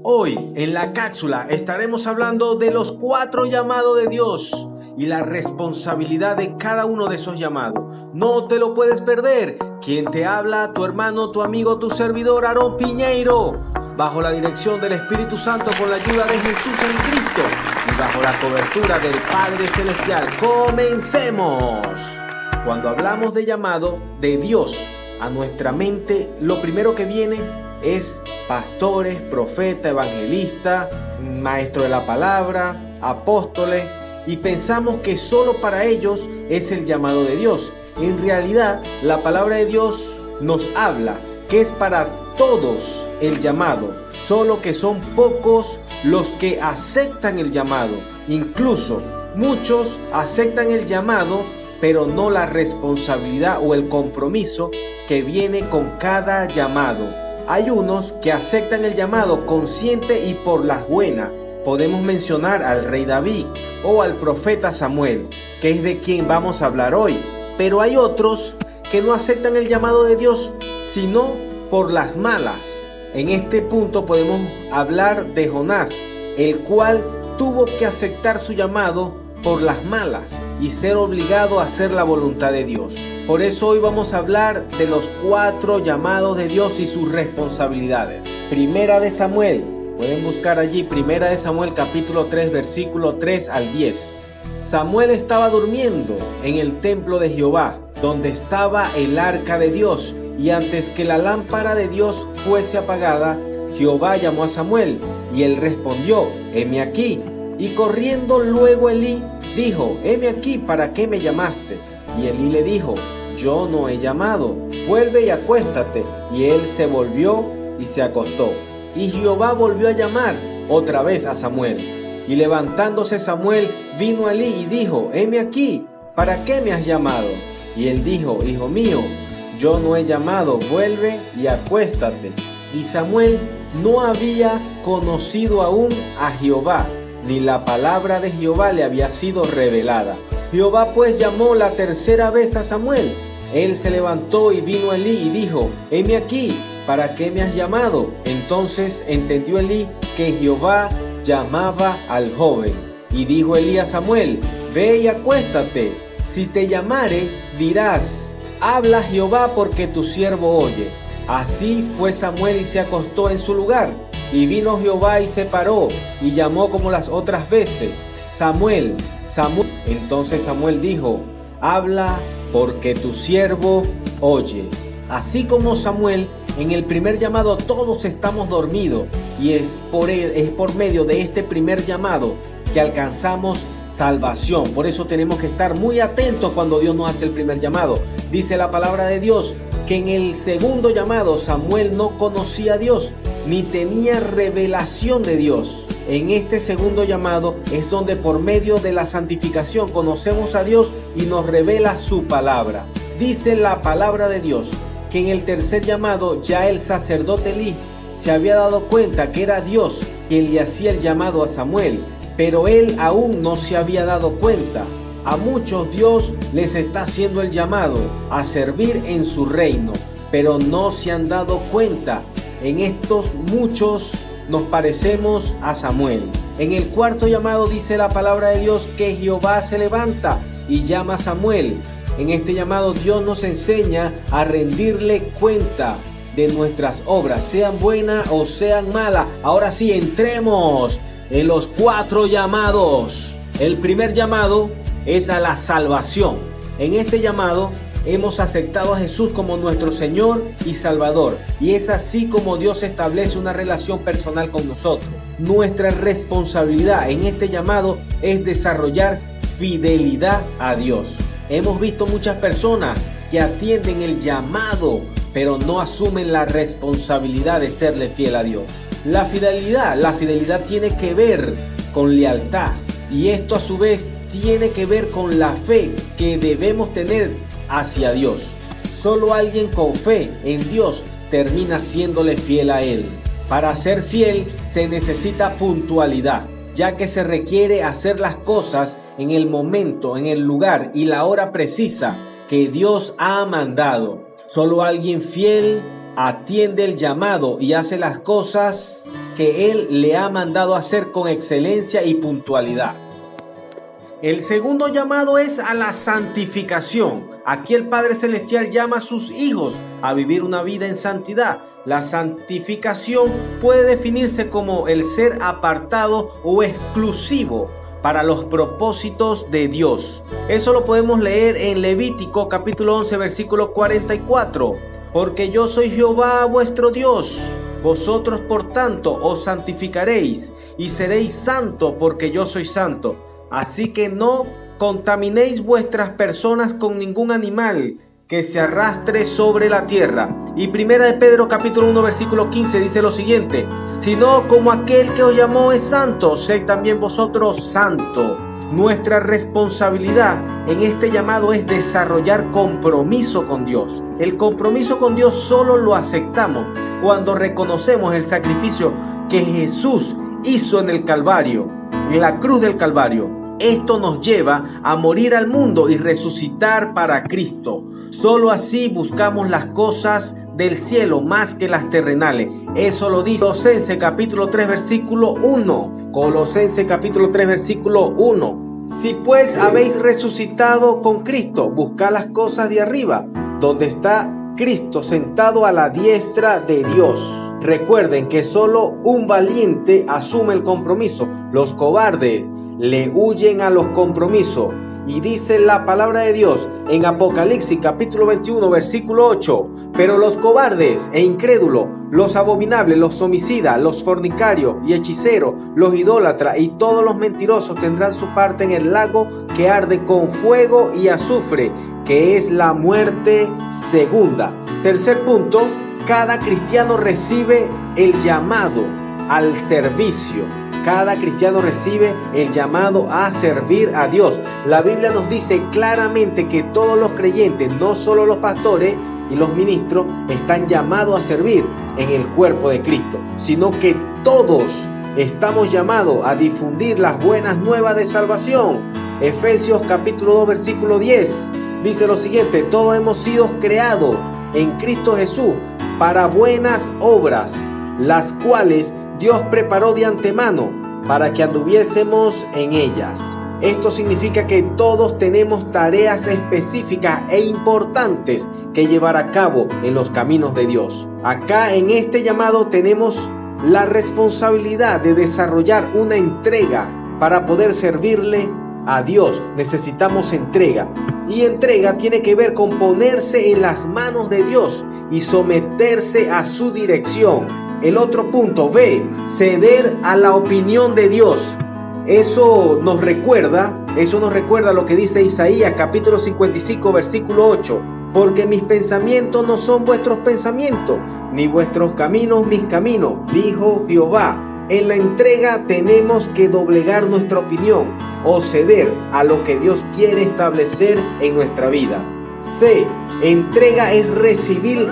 Hoy en la cápsula estaremos hablando de los 4 llamados de Dios y la responsabilidad de cada uno de esos llamados. No te lo puedes perder. Quien te habla, tu hermano, tu amigo, tu servidor, Aarón Piñeiro, bajo la dirección del Espíritu Santo, con la ayuda de Jesús en Cristo y bajo la cobertura del Padre Celestial. ¡Comencemos! Cuando hablamos de llamado de Dios a nuestra mente, lo primero que viene es pastores, profetas, evangelistas, maestros de la palabra, apóstoles, y pensamos que solo para ellos es el llamado de Dios. En realidad, la palabra de Dios nos habla que es para todos el llamado, solo que son pocos los que aceptan el llamado. Incluso muchos aceptan el llamado, pero no la responsabilidad o el compromiso que viene con cada llamado. Hay unos que aceptan el llamado consciente y por las buenas. Podemos mencionar al rey David o al profeta Samuel, que es de quien vamos a hablar hoy. Pero hay otros que no aceptan el llamado de Dios, sino por las malas. En este punto podemos hablar de Jonás, el cual tuvo que aceptar su llamado por las malas y ser obligado a hacer la voluntad de Dios. Por eso hoy vamos a hablar de los 4 llamados de Dios y sus responsabilidades. Primera de Samuel, pueden buscar allí, Primera de Samuel capítulo 3 versículo 3 al 10. Samuel estaba durmiendo en el templo de Jehová, donde estaba el arca de Dios, y antes que la lámpara de Dios fuese apagada, Jehová llamó a Samuel, y él respondió: heme aquí. Y corriendo luego Elí dijo: heme aquí, ¿para qué me llamaste? Y Elí le dijo: yo no he llamado, vuelve y acuéstate. Y él se volvió y se acostó. Y Jehová volvió a llamar otra vez a Samuel. Y levantándose Samuel vino a Elí y dijo: heme aquí, ¿para qué me has llamado? Y él dijo: hijo mío, yo no he llamado, vuelve y acuéstate. Y Samuel no había conocido aún a Jehová, ni la palabra de Jehová le había sido revelada. Jehová pues llamó la tercera vez a Samuel. Él se levantó y vino a Elí y dijo: heme aquí, ¿para qué me has llamado? Entonces entendió Elí que Jehová llamaba al joven. Y dijo Elí a Samuel: ve y acuéstate. Si te llamare, dirás: habla Jehová, porque tu siervo oye. Así fue Samuel y se acostó en su lugar. Y vino Jehová y se paró y llamó como las otras veces: Samuel, Samuel. Entonces Samuel dijo: habla, porque tu siervo oye. Así como Samuel, en el primer llamado todos estamos dormidos, y es por medio de este primer llamado que alcanzamos salvación. Por eso tenemos que estar muy atentos cuando Dios nos hace el primer llamado. Dice la palabra de Dios que en el segundo llamado Samuel no conocía a Dios, ni tenía revelación de Dios. En este segundo llamado es donde por medio de la santificación conocemos a Dios y nos revela su palabra. Dice la palabra de Dios que en el tercer llamado ya el sacerdote Elí se había dado cuenta que era Dios quien le hacía el llamado a Samuel, pero él aún no se había dado cuenta. A muchos Dios les está haciendo el llamado a servir en su reino, pero no se han dado cuenta. En estos muchos nos parecemos a Samuel. En el cuarto llamado dice la palabra de Dios que Jehová se levanta y llama a Samuel. En este llamado Dios nos enseña a rendirle cuenta de nuestras obras, sean buenas o sean malas. Ahora sí, entremos en los 4 llamados. El primer llamado es a la salvación. En este llamado hemos aceptado a Jesús como nuestro Señor y Salvador, y es así como Dios establece una relación personal con nosotros. Nuestra responsabilidad en este llamado es desarrollar fidelidad a Dios. Hemos visto muchas personas que atienden el llamado, pero no asumen la responsabilidad de serle fiel a Dios. La fidelidad tiene que ver con lealtad, y esto a su vez tiene que ver con la fe que debemos tener hacia Dios. Solo alguien con fe en Dios termina siéndole fiel a Él. Para ser fiel se necesita puntualidad, ya que se requiere hacer las cosas en el momento, en el lugar y la hora precisa que Dios ha mandado. Solo alguien fiel atiende el llamado y hace las cosas que Él le ha mandado hacer con excelencia y puntualidad. El segundo llamado es a la santificación. Aquí el Padre Celestial llama a sus hijos a vivir una vida en santidad. La santificación puede definirse como el ser apartado o exclusivo para los propósitos de Dios. Eso lo podemos leer en Levítico capítulo 11 versículo 44. Porque yo soy Jehová vuestro Dios. Vosotros por tanto os santificaréis y seréis santos porque yo soy santo. Así que no contaminéis vuestras personas con ningún animal que se arrastre sobre la tierra. Y Primera de Pedro capítulo 1 versículo 15 dice lo siguiente: sino como aquel que os llamó es santo, sed también vosotros santos. Nuestra responsabilidad en este llamado es desarrollar compromiso con Dios. El compromiso con Dios solo lo aceptamos cuando reconocemos el sacrificio que Jesús hizo en el Calvario, en la cruz del Calvario. Esto nos lleva a morir al mundo y resucitar para Cristo. Solo así buscamos las cosas del cielo más que las terrenales. Eso lo dice Colosenses capítulo 3 versículo 1. Colosenses capítulo 3 versículo 1. Si pues habéis resucitado con Cristo, buscad las cosas de arriba, donde está Cristo sentado a la diestra de Dios. Recuerden que solo un valiente asume el compromiso. Los cobardes le huyen a los compromisos. Y dice la palabra de Dios en Apocalipsis capítulo 21 versículo 8: pero los cobardes e incrédulos, los abominables, los homicidas, los fornicarios y hechiceros, los idólatras y todos los mentirosos tendrán su parte en el lago que arde con fuego y azufre, que es la muerte segunda. Tercer punto: cada cristiano recibe el llamado al servicio. Cada cristiano recibe el llamado a servir a Dios. La Biblia nos dice claramente que todos los creyentes, no solo los pastores y los ministros, están llamados a servir en el cuerpo de Cristo, sino que todos estamos llamados a difundir las buenas nuevas de salvación. Efesios capítulo 2 versículo 10 dice lo siguiente: todos hemos sido creados en Cristo Jesús para buenas obras, las cuales Dios preparó de antemano para que anduviésemos en ellas. Esto significa que todos tenemos tareas específicas e importantes que llevar a cabo en los caminos de Dios. Acá en este llamado tenemos la responsabilidad de desarrollar una entrega para poder servirle a Dios. Necesitamos entrega. Y entrega tiene que ver con ponerse en las manos de Dios y someterse a su dirección. El otro punto, B, ceder a la opinión de Dios. Eso nos recuerda lo que dice Isaías capítulo 55 versículo 8. Porque mis pensamientos no son vuestros pensamientos, ni vuestros caminos mis caminos, dijo Jehová. En la entrega tenemos que doblegar nuestra opinión o ceder a lo que Dios quiere establecer en nuestra vida. C. Entrega es recibir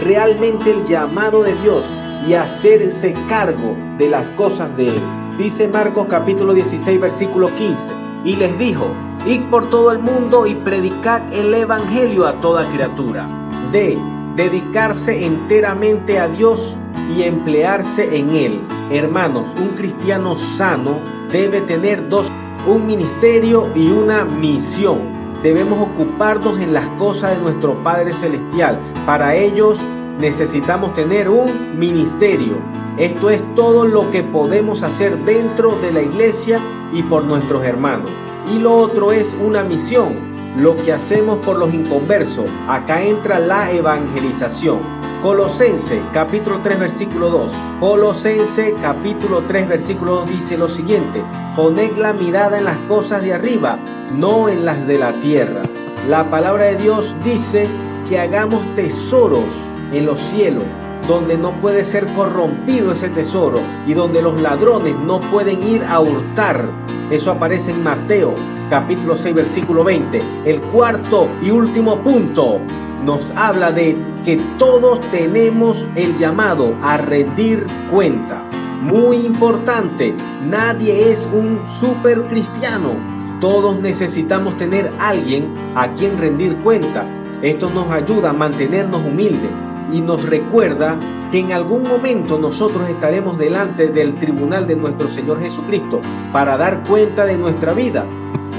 realmente el llamado de Dios y hacerse cargo de las cosas de Él. Dice Marcos capítulo 16 versículo 15: y les dijo: id por todo el mundo y predicad el evangelio a toda criatura. D. Dedicarse enteramente a Dios y emplearse en Él. Hermanos, un cristiano sano debe tener dos: un ministerio y una misión. Debemos ocuparnos en las cosas de nuestro Padre Celestial. Para ellos necesitamos tener un ministerio. Esto es todo lo que podemos hacer dentro de la iglesia y por nuestros hermanos. Y lo otro es una misión, lo que hacemos por los inconversos. Acá entra la evangelización. Colosenses capítulo 3 versículo 2. Colosenses capítulo 3 versículo 2 dice lo siguiente: poned la mirada en las cosas de arriba, no en las de la tierra. La palabra de Dios dice que hagamos tesoros en los cielos, donde no puede ser corrompido ese tesoro y donde los ladrones no pueden ir a hurtar. Eso aparece en Mateo capítulo 6 versículo 20. El cuarto y último punto nos habla de que todos tenemos el llamado a rendir cuenta. Muy importante, nadie es un super cristiano. Todos necesitamos tener a alguien a quien rendir cuenta. Esto nos ayuda a mantenernos humildes, y nos recuerda que en algún momento nosotros estaremos delante del tribunal de nuestro Señor Jesucristo para dar cuenta de nuestra vida.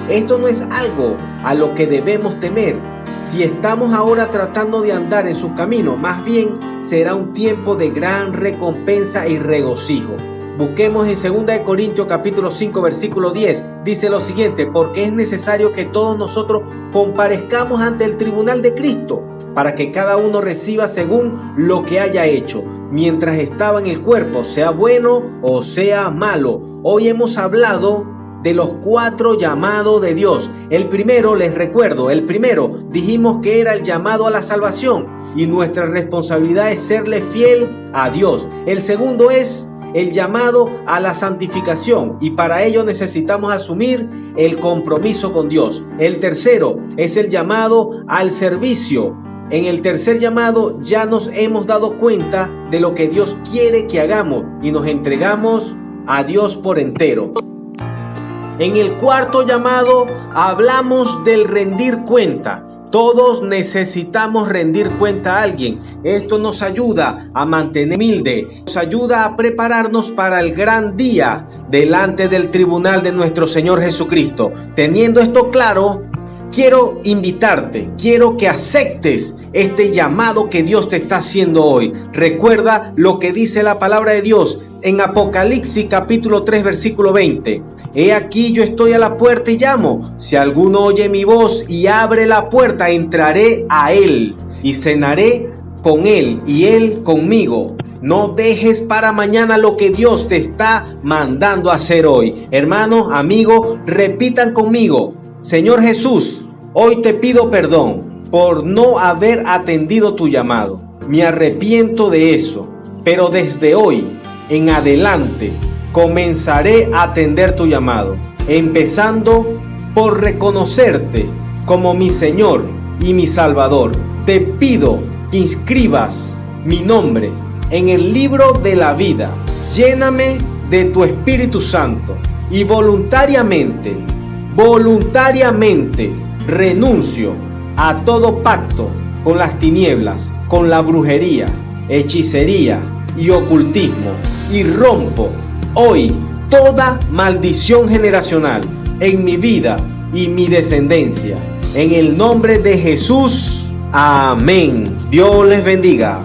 Esto no es algo a lo que debemos temer. Si estamos ahora tratando de andar en sus caminos, más bien será un tiempo de gran recompensa y regocijo. Busquemos en 2 Corintios capítulo 5 versículo 10. Dice lo siguiente: porque es necesario que todos nosotros comparezcamos ante el tribunal de Cristo, para que cada uno reciba según lo que haya hecho, mientras estaba en el cuerpo, sea bueno o sea malo. Hoy hemos hablado de los 4 llamados de Dios. El primero, les recuerdo, dijimos que era el llamado a la salvación y nuestra responsabilidad es serle fiel a Dios. El segundo es el llamado a la santificación y para ello necesitamos asumir el compromiso con Dios. El tercero es el llamado al servicio. En el tercer llamado ya nos hemos dado cuenta de lo que Dios quiere que hagamos y nos entregamos a Dios por entero. En el cuarto llamado hablamos del rendir cuenta. Todos necesitamos rendir cuenta a alguien. Esto nos ayuda a mantener humilde, nos ayuda a prepararnos para el gran día delante del tribunal de nuestro Señor Jesucristo. Teniendo esto claro, quiero invitarte, quiero que aceptes este llamado que Dios te está haciendo hoy. Recuerda lo que dice la palabra de Dios en Apocalipsis capítulo 3 versículo 20. He aquí yo estoy a la puerta y llamo. Si alguno oye mi voz y abre la puerta, entraré a él y cenaré con él y él conmigo. No dejes para mañana lo que Dios te está mandando a hacer hoy. Hermanos, amigos, repitan conmigo: Señor Jesús, hoy te pido perdón por no haber atendido tu llamado. Me arrepiento de eso, pero desde hoy en adelante comenzaré a atender tu llamado, empezando por reconocerte como mi Señor y mi Salvador. Te pido que inscribas mi nombre en el libro de la vida. Lléname de tu Espíritu Santo y voluntariamente renuncio a todo pacto con las tinieblas, con la brujería, hechicería y ocultismo, y rompo hoy toda maldición generacional en mi vida y mi descendencia. En el nombre de Jesús, amén. Dios les bendiga.